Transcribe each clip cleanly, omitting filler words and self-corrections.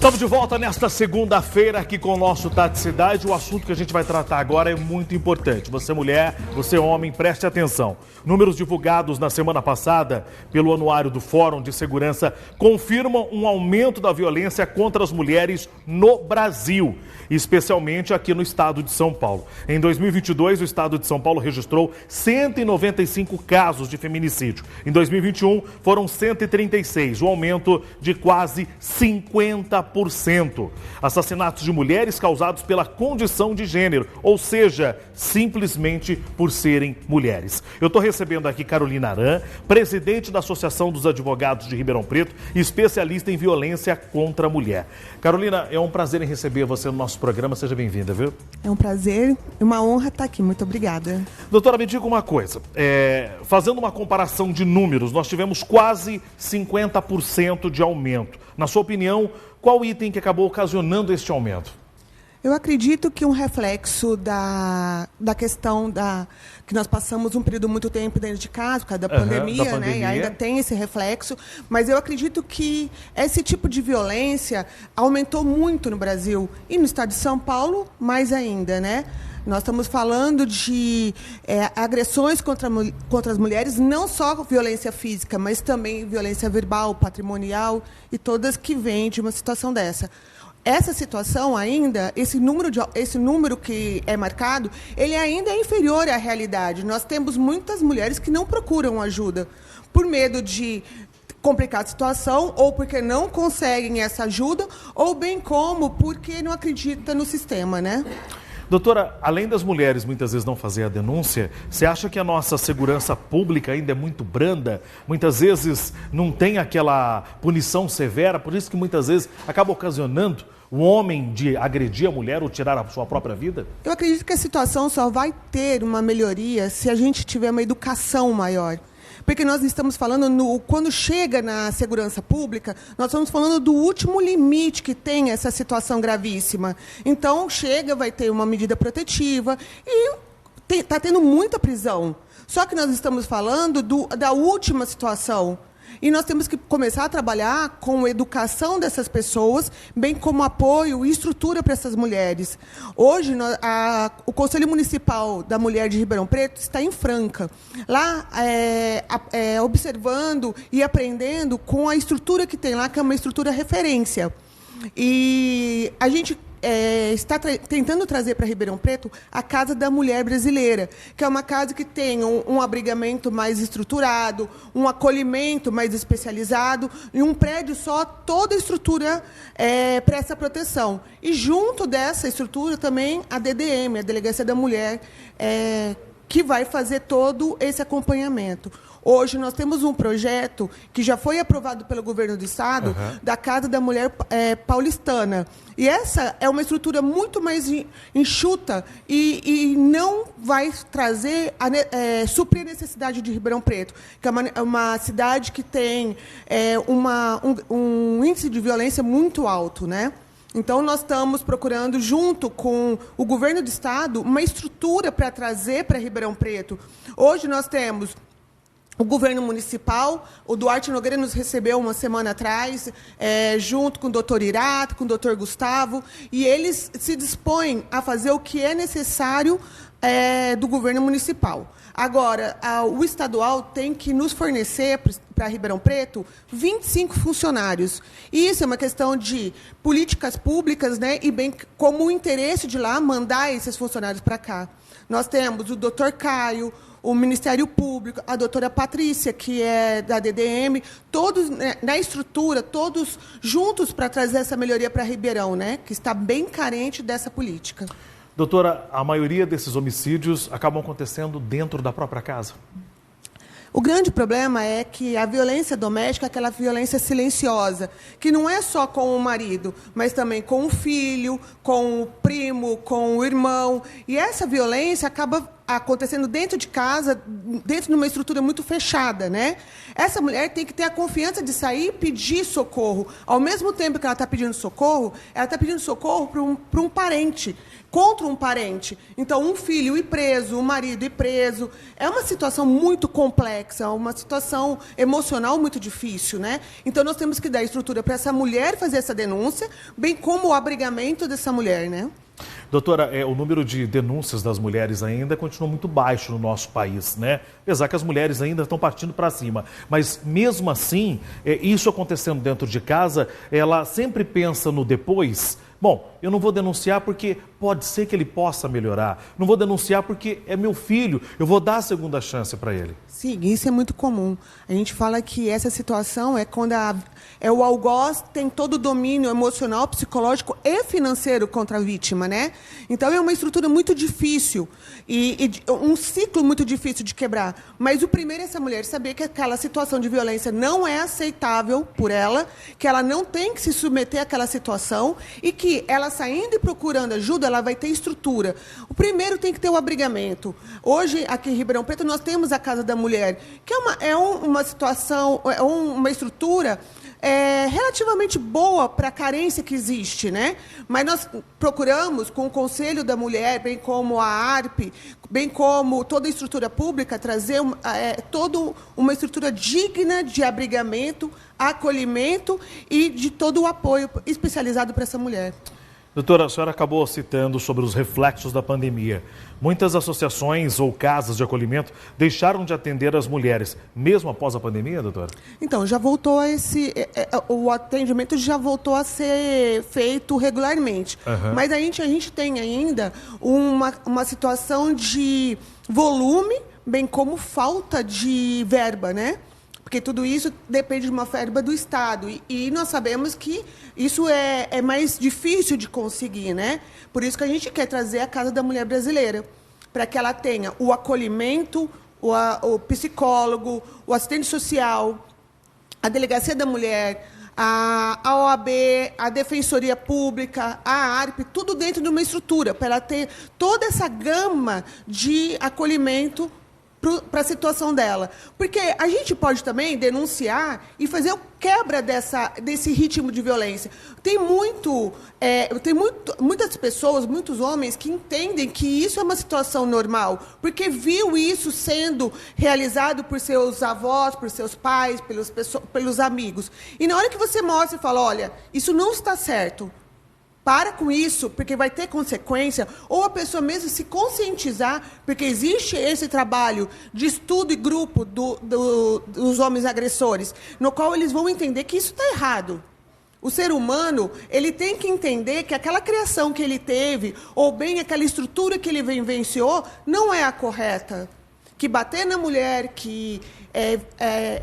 Estamos de volta nesta segunda-feira aqui com o nosso Tati Cidade. O assunto que a gente vai tratar agora é muito importante. Você mulher, você homem, preste atenção. Números divulgados na semana passada pelo Anuário do Fórum de Segurança confirmam um aumento da violência contra as mulheres no Brasil, especialmente aqui no estado de São Paulo. Em 2022, o estado de São Paulo registrou 195 casos de feminicídio. Em 2021, foram 136, um aumento de quase 50%. Assassinatos de mulheres causados pela condição de gênero, ou seja, simplesmente por serem mulheres. Eu estou recebendo aqui Carolina Aran, presidente da Associação dos Advogados de Ribeirão Preto e especialista em violência contra a mulher. Carolina, é um prazer em receber você no nosso programa. Seja bem-vinda, viu? É um prazer e uma honra estar aqui. Muito obrigada. Doutora, me diga uma coisa. Fazendo uma comparação de números, nós tivemos quase 50% de aumento. Na sua opinião, qual item que acabou ocasionando este aumento? Eu acredito que um reflexo da questão que nós passamos um período muito tempo dentro de casa, por causa da pandemia, né? E ainda tem esse reflexo, mas eu acredito que esse tipo de violência aumentou muito no Brasil e no estado de São Paulo mais ainda, né? Nós estamos falando de agressões contra as mulheres, não só violência física, mas também violência verbal, patrimonial e todas que vêm de uma situação dessa. Essa situação ainda, esse número que é marcado, ele ainda é inferior à realidade. Nós temos muitas mulheres que não procuram ajuda por medo de complicar a situação, ou porque não conseguem essa ajuda, ou bem como porque não acreditam no sistema, né? Doutora, além das mulheres muitas vezes não fazer a denúncia, você acha que a nossa segurança pública ainda é muito branda? Muitas vezes não tem aquela punição severa, por isso que muitas vezes acaba ocasionando o homem de agredir a mulher ou tirar a sua própria vida? Eu acredito que a situação só vai ter uma melhoria se a gente tiver uma educação maior. Porque nós estamos falando, quando chega na segurança pública, nós estamos falando do último limite que tem essa situação gravíssima. Então, vai ter uma medida protetiva e está tendo muita prisão. Só que nós estamos falando da última situação. E nós temos que começar a trabalhar com a educação dessas pessoas, bem como apoio e estrutura para essas mulheres. Hoje, o Conselho Municipal da Mulher de Ribeirão Preto está em Franca, lá observando e aprendendo com a estrutura que tem lá, que é uma estrutura referência. E a gente está tentando trazer para Ribeirão Preto a Casa da Mulher Brasileira, que é uma casa que tem um abrigamento mais estruturado, um acolhimento mais especializado e um prédio só, toda a estrutura para essa proteção. E junto dessa estrutura também a DDM, a Delegacia da Mulher, que vai fazer todo esse acompanhamento. Hoje nós temos um projeto que já foi aprovado pelo governo do estado, da Casa da Mulher Paulistana. E essa é uma estrutura muito mais enxuta e não vai trazer suprir a necessidade de Ribeirão Preto, que é uma cidade que tem um índice de violência muito alto, né? Então, nós estamos procurando, junto com o governo do estado, uma estrutura para trazer para Ribeirão Preto. Hoje nós temos o governo municipal, o Duarte Nogueira nos recebeu uma semana atrás, junto com o doutor Irato, com o doutor Gustavo, e eles se dispõem a fazer o que é necessário do governo municipal. Agora, o estadual tem que nos fornecer, para Ribeirão Preto, 25 funcionários. E isso é uma questão de políticas públicas, né, e bem como o interesse de lá mandar esses funcionários para cá. Nós temos o doutor Caio, o Ministério Público, a doutora Patrícia, que é da DDM, todos, né, na estrutura, todos juntos para trazer essa melhoria para Ribeirão, né, que está bem carente dessa política. Doutora, a maioria desses homicídios acabam acontecendo dentro da própria casa? O grande problema é que a violência doméstica é aquela violência silenciosa, que não é só com o marido, mas também com o filho, com o primo, com o irmão. E essa violência acaba acontecendo dentro de casa, dentro de uma estrutura muito fechada, né? Essa mulher tem que ter a confiança de sair e pedir socorro. Ao mesmo tempo que ela está pedindo socorro, ela está pedindo socorro para um parente, contra um parente. Então, um filho ir preso, um marido ir preso. É uma situação muito complexa, uma situação emocional muito difícil, né? Então, nós temos que dar estrutura para essa mulher fazer essa denúncia, bem como o abrigamento dessa mulher, né? Doutora, o número de denúncias das mulheres ainda continua muito baixo no nosso país, né? Apesar que as mulheres ainda estão partindo para cima. Mas, mesmo assim, isso acontecendo dentro de casa, ela sempre pensa no depois. Bom, eu não vou denunciar porque pode ser que ele possa melhorar. Não vou denunciar porque é meu filho. Eu vou dar a segunda chance para ele. Sim, isso é muito comum. A gente fala que essa situação é quando o algoz tem todo o domínio emocional, psicológico e financeiro contra a vítima, né? Então, é uma estrutura muito difícil e um ciclo muito difícil de quebrar. Mas o primeiro é essa mulher saber que aquela situação de violência não é aceitável por ela, que ela não tem que se submeter àquela situação e que ela saindo e procurando ajuda, ela vai ter estrutura. O primeiro tem que ter o abrigamento. Hoje, aqui em Ribeirão Preto, nós temos a Casa da Mulher, que uma situação, uma estrutura relativamente boa para a carência que existe, né? Mas nós procuramos, com o Conselho da Mulher, bem como a ARP, bem como toda a estrutura pública, trazer toda uma estrutura digna de abrigamento, acolhimento e de todo o apoio especializado para essa mulher. Doutora, a senhora acabou citando sobre os reflexos da pandemia. Muitas associações ou casas de acolhimento deixaram de atender as mulheres, mesmo após a pandemia, doutora? Então, já voltou o atendimento já voltou a ser feito regularmente. Uhum. Mas a gente tem ainda uma situação de volume, bem como falta de verba, né? Porque tudo isso depende de uma verba do Estado. E nós sabemos que isso é mais difícil de conseguir, né? Por isso que a gente quer trazer a Casa da Mulher Brasileira, para que ela tenha o acolhimento, o psicólogo, o assistente social, a Delegacia da Mulher, a OAB, a Defensoria Pública, a ARP, tudo dentro de uma estrutura, para ela ter toda essa gama de acolhimento para a situação dela. Porque a gente pode também denunciar e fazer o quebra desse ritmo de violência. Tem muitas pessoas, muitos homens que entendem que isso é uma situação normal, porque viu isso sendo realizado por seus avós, por seus pais, pelos amigos. E na hora que você mostra e fala, olha, isso não está certo, para com isso, porque vai ter consequência, ou a pessoa mesmo se conscientizar, porque existe esse trabalho de estudo e grupo dos homens agressores, no qual eles vão entender que isso está errado. O ser humano, ele tem que entender que aquela criação que ele teve, ou bem aquela estrutura que ele vivenciou, não é a correta. Que bater na mulher, que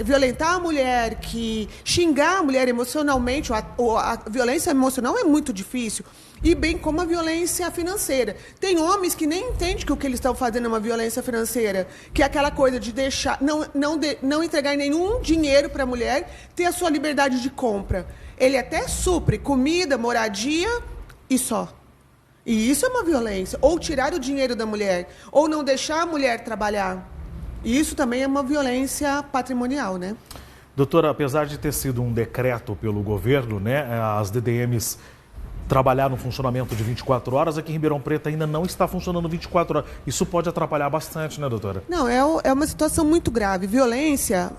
violentar a mulher, que xingar a mulher emocionalmente, a violência emocional é muito difícil, e bem como a violência financeira. Tem homens que nem entendem que o que eles estão fazendo é uma violência financeira, que é aquela coisa de deixar, não entregar nenhum dinheiro para a mulher ter a sua liberdade de compra. Ele até supre comida, moradia e só. E isso é uma violência. Ou tirar o dinheiro da mulher, ou não deixar a mulher trabalhar. E isso também é uma violência patrimonial, né? Doutora, apesar de ter sido um decreto pelo governo, né, as DDMs trabalhar no funcionamento de 24 horas, aqui em Ribeirão Preto ainda não está funcionando 24 horas. Isso pode atrapalhar bastante, né, doutora? Não, é uma situação muito grave. Violência,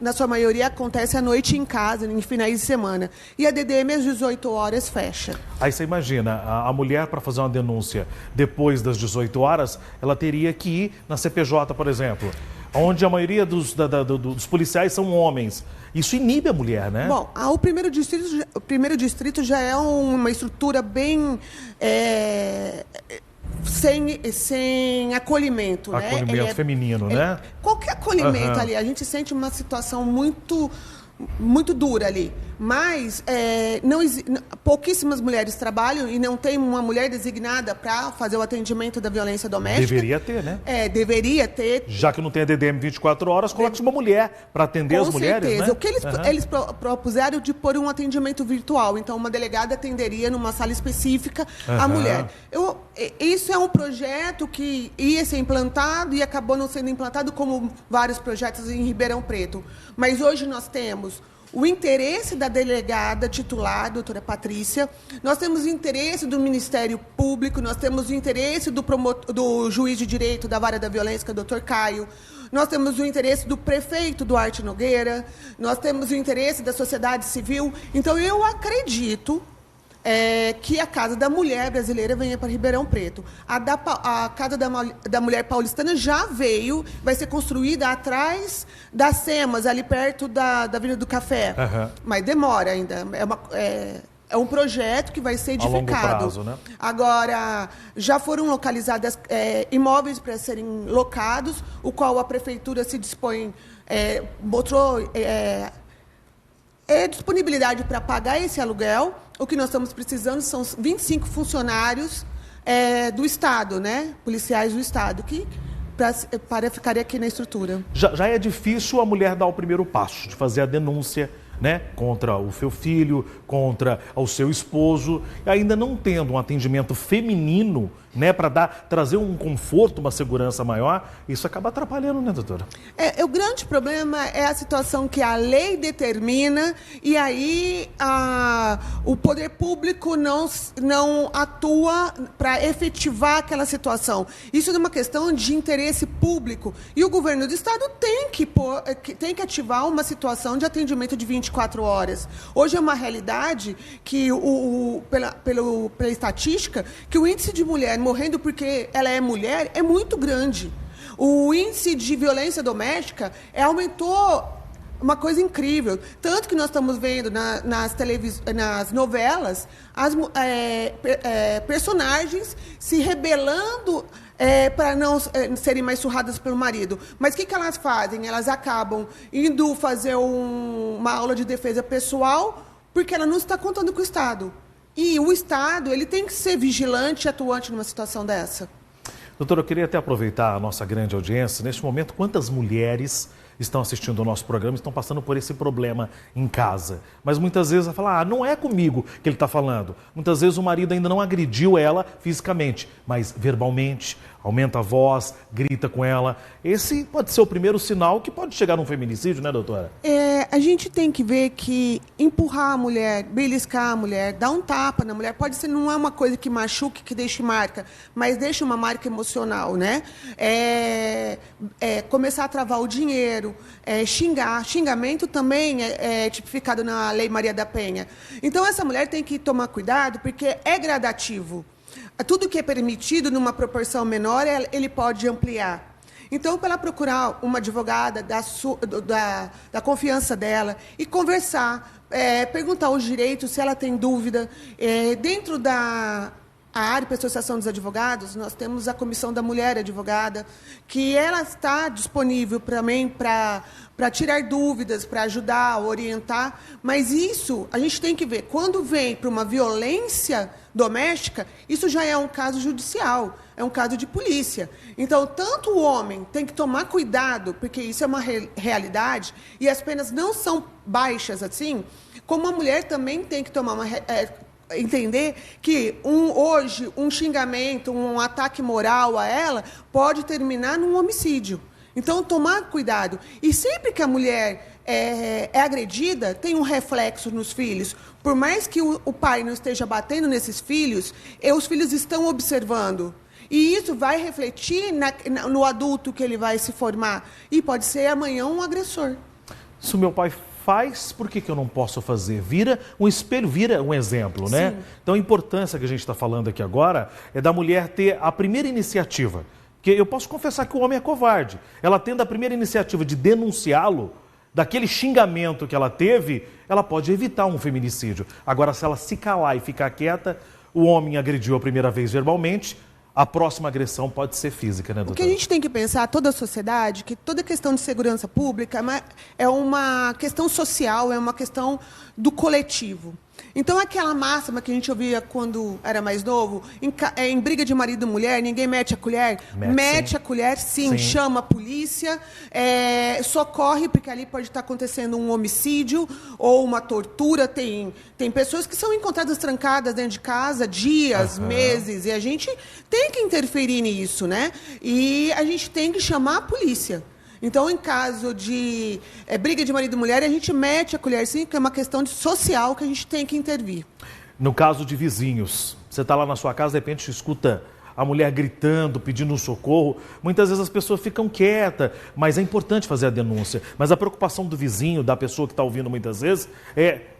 na sua maioria, acontece à noite em casa, em finais de semana. E a DDM, às 18 horas, fecha. Aí você imagina, a mulher, para fazer uma denúncia depois das 18 horas, ela teria que ir na CPJ, por exemplo, onde a maioria dos policiais são homens. Isso inibe a mulher, né? Bom, o primeiro distrito já é uma estrutura bem sem acolhimento, né? Acolhimento feminino, né? Qualquer acolhimento ali, a gente sente uma situação muito, muito dura ali. Mas pouquíssimas mulheres trabalham e não tem uma mulher designada para fazer o atendimento da violência doméstica. Deveria ter, né? Deveria ter. Já que não tem a DDM 24 horas, coloque uma mulher para atender as mulheres, certeza. Né? O que eles propuseram de pôr um atendimento virtual. Então, uma delegada atenderia numa sala específica a mulher. Isso é um projeto que ia ser implantado e acabou não sendo implantado, como vários projetos em Ribeirão Preto. Mas hoje nós temos o interesse da delegada titular, doutora Patrícia, nós temos o interesse do Ministério Público, nós temos o interesse do juiz de direito da Vara da Violência, que é o doutor Caio, nós temos o interesse do prefeito Duarte Nogueira, nós temos o interesse da sociedade civil. Então, eu acredito que a Casa da Mulher Brasileira venha para Ribeirão Preto. A Casa da Mulher Paulistana já veio, vai ser construída atrás das SEMAS, ali perto da Avenida do Café. Mas demora ainda. É um projeto que vai ser edificado. A longo prazo, né? Agora, já foram localizados imóveis para serem locados, o qual a Prefeitura se dispõe, mostrou disponibilidade para pagar esse aluguel. O que nós estamos precisando são 25 funcionários do Estado, né? Policiais do Estado, para ficarem aqui na estrutura. Já é difícil a mulher dar o primeiro passo, de fazer a denúncia, né, contra o seu filho, contra o seu esposo, e ainda não tendo um atendimento feminino, né, para trazer um conforto, uma segurança maior, isso acaba atrapalhando, né, doutora? O grande problema é a situação que a lei determina e aí o poder público não atua para efetivar aquela situação. Isso é uma questão de interesse público e o governo do Estado tem que ativar uma situação de atendimento de 24 horas. Hoje é uma realidade que, pela estatística, que o índice de mulher morrendo porque ela é mulher é muito grande. O índice de violência doméstica aumentou uma coisa incrível. Tanto que nós estamos vendo nas novelas personagens se rebelando para não serem mais surradas pelo marido. Mas o que elas fazem? Elas acabam indo fazer uma aula de defesa pessoal porque ela não está contando com o Estado. E o Estado ele tem que ser vigilante e atuante numa situação dessa. Doutora, eu queria até aproveitar a nossa grande audiência. Neste momento, quantas mulheres estão assistindo ao nosso programa e estão passando por esse problema em casa? Mas muitas vezes ela fala, não é comigo que ele está falando. Muitas vezes o marido ainda não agrediu ela fisicamente, mas verbalmente, aumenta a voz, grita com ela. Esse pode ser o primeiro sinal que pode chegar num feminicídio, né, doutora? A gente tem que ver que empurrar a mulher, beliscar a mulher, dar um tapa na mulher, não é uma coisa que machuque, que deixe marca, mas deixa uma marca emocional, né? Começar a travar o dinheiro, xingar. Xingamento também é tipificado na Lei Maria da Penha. Então, essa mulher tem que tomar cuidado, porque é gradativo. Tudo que é permitido numa proporção menor, ele pode ampliar. Então, para ela procurar uma advogada da confiança dela e conversar, perguntar os direitos, se ela tem dúvida. Dentro da ARP, Associação dos Advogados, nós temos a Comissão da Mulher Advogada, que ela está disponível também para tirar dúvidas, para ajudar, orientar. Mas isso, a gente tem que ver, quando vem para uma violência doméstica, isso já é um caso judicial, é um caso de polícia. Então, tanto o homem tem que tomar cuidado, porque isso é uma realidade, e as penas não são baixas assim, como a mulher também tem que tomar entender que hoje um xingamento, um ataque moral a ela pode terminar num homicídio. Então, tomar cuidado. E sempre que a mulher é agredida, tem um reflexo nos filhos. Por mais que o pai não esteja batendo nesses filhos, os filhos estão observando. E isso vai refletir no adulto que ele vai se formar. E pode ser amanhã um agressor. Se o meu pai faz, por que eu não posso fazer? Vira um espelho, vira um exemplo, né? Sim. Então, a importância que a gente está falando aqui agora é da mulher ter a primeira iniciativa. Porque eu posso confessar que o homem é covarde. Ela tendo a primeira iniciativa de denunciá-lo, daquele xingamento que ela teve, ela pode evitar um feminicídio. Agora, se ela se calar e ficar quieta, o homem agrediu a primeira vez verbalmente, a próxima agressão pode ser física, né, doutora? O que a gente tem que pensar, toda a sociedade, que toda questão de segurança pública é uma questão social, é uma questão do coletivo. Então, aquela máxima que a gente ouvia quando era mais novo, em briga de marido e mulher, ninguém mete a colher. Mete a colher, sim, chama a polícia, socorre, porque ali pode estar acontecendo um homicídio ou uma tortura. Tem pessoas que são encontradas trancadas dentro de casa dias, meses, e a gente tem que interferir nisso, né? E a gente tem que chamar a polícia. Então, em caso de briga de marido e mulher, a gente mete a colher sim, porque é uma questão social que a gente tem que intervir. No caso de vizinhos, você está lá na sua casa, de repente escuta a mulher gritando, pedindo um socorro. Muitas vezes as pessoas ficam quietas, mas é importante fazer a denúncia. Mas a preocupação do vizinho, da pessoa que está ouvindo muitas vezes,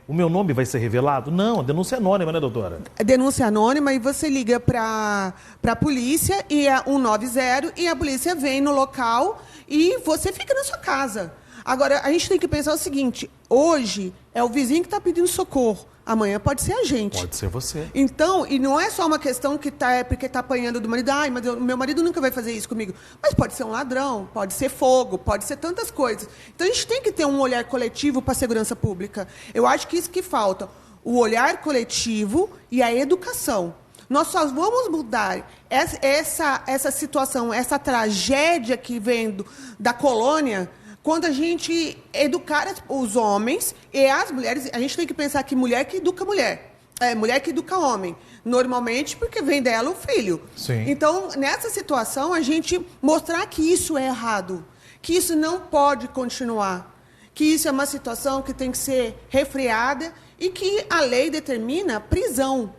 o meu nome vai ser revelado? Não, a denúncia é anônima, né, doutora? A denúncia é anônima e você liga para a polícia, e é 190, e a polícia vem no local e você fica na sua casa. Agora, a gente tem que pensar o seguinte, hoje é o vizinho que está pedindo socorro, amanhã pode ser a gente. Pode ser você. Então, e não é só uma questão que porque está apanhando do marido, mas meu marido nunca vai fazer isso comigo. Mas pode ser um ladrão, pode ser fogo, pode ser tantas coisas. Então, a gente tem que ter um olhar coletivo para a segurança pública. Eu acho que isso que falta, o olhar coletivo e a educação. Nós só vamos mudar essa situação, essa tragédia que vem da colônia, quando a gente educar os homens e as mulheres. A gente tem que pensar que mulher que educa mulher, mulher que educa homem, normalmente porque vem dela o filho. Sim. Então, nessa situação, a gente mostrar que isso é errado, que isso não pode continuar, que isso é uma situação que tem que ser refreada e que a lei determina prisão,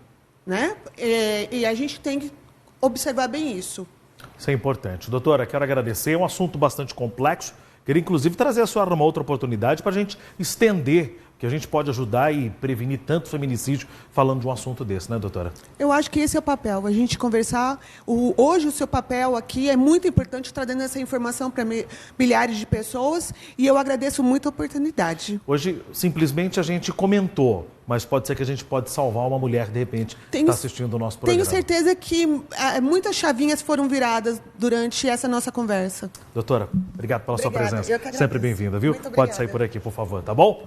né? E a gente tem que observar bem isso. Isso é importante. Doutora, quero agradecer. É um assunto bastante complexo. Queria, inclusive, trazer a senhora numa outra oportunidade para a gente estender, que a gente pode ajudar e prevenir tanto feminicídio falando de um assunto desse, né, doutora? Eu acho que esse é o papel, a gente conversar. Hoje o seu papel aqui é muito importante, trazendo essa informação para milhares de pessoas, e eu agradeço muito a oportunidade. Hoje, simplesmente, a gente comentou, mas pode ser que a gente pode salvar uma mulher, de repente, que está assistindo o nosso programa. Tenho certeza que muitas chavinhas foram viradas durante essa nossa conversa. Doutora, obrigado pela sua presença. Eu que agradeço. Sempre bem-vinda, viu? Muito Pode sair obrigada. por aqui, por favor, tá bom?